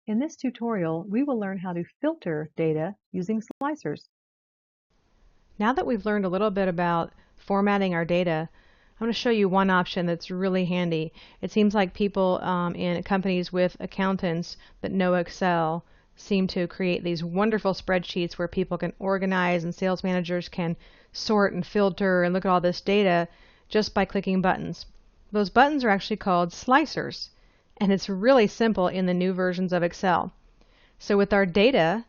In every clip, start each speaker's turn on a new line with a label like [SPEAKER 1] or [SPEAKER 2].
[SPEAKER 1] In this tutorial, we will learn how to filter data using slicers.
[SPEAKER 2] Now that we've learned a little bit about formatting our data, I'm going to show you one option that's really handy. It seems like people in companies with accountants that know Excel seem to create these wonderful spreadsheets where people can organize and sales managers can sort and filter and look at all this data just by clicking buttons. Those buttons are actually called slicers, and it's really simple in the new versions of Excel. So with our data,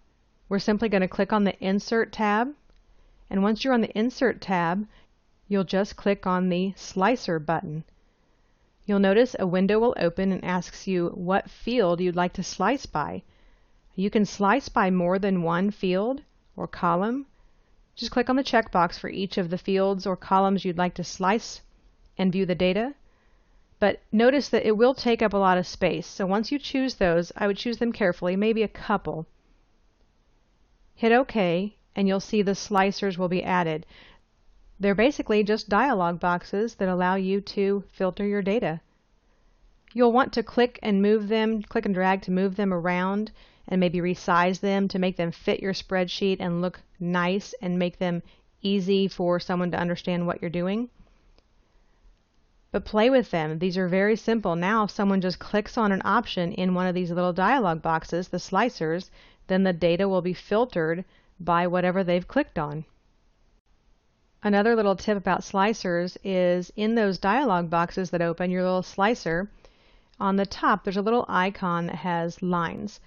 [SPEAKER 2] we're simply going to click on the Insert tab, and once you're on the Insert tab, you'll just click on the Slicer button. You'll notice a window will open and asks you what field you'd like to slice by. You can slice by more than one field or column. Just click on the checkbox for each of the fields or columns you'd like to slice and view the data. But notice that it will take up a lot of space. So once you choose those, I would choose them carefully, maybe a couple. Hit OK, and you'll see the slicers will be added. They're basically just dialog boxes that allow you to filter your data. You'll want to click and move them, click and drag to move them around and maybe resize them to make them fit your spreadsheet and look nice and make them easy for someone to understand what you're doing. But play with them. These are very simple. Now if someone just clicks on an option in one of these little dialog boxes, the slicers, then the data will be filtered by whatever they've clicked on. Another little tip about slicers is in those dialog boxes that open your little slicer, on the top there's a little icon that has lines.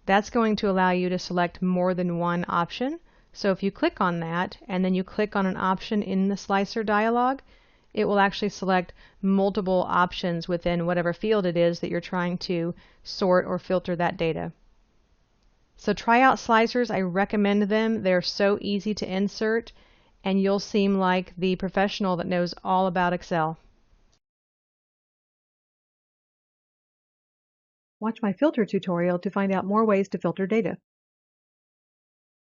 [SPEAKER 2] That's going to allow you to select more than one option. So if you click on that and then you click on an option in the slicer dialog, it will actually select multiple options within whatever field it is that you're trying to sort or filter that data. So try out slicers. I recommend them. They're so easy to insert, and you'll seem like the professional that knows all about Excel.
[SPEAKER 1] Watch my filter tutorial to find out more ways to filter data.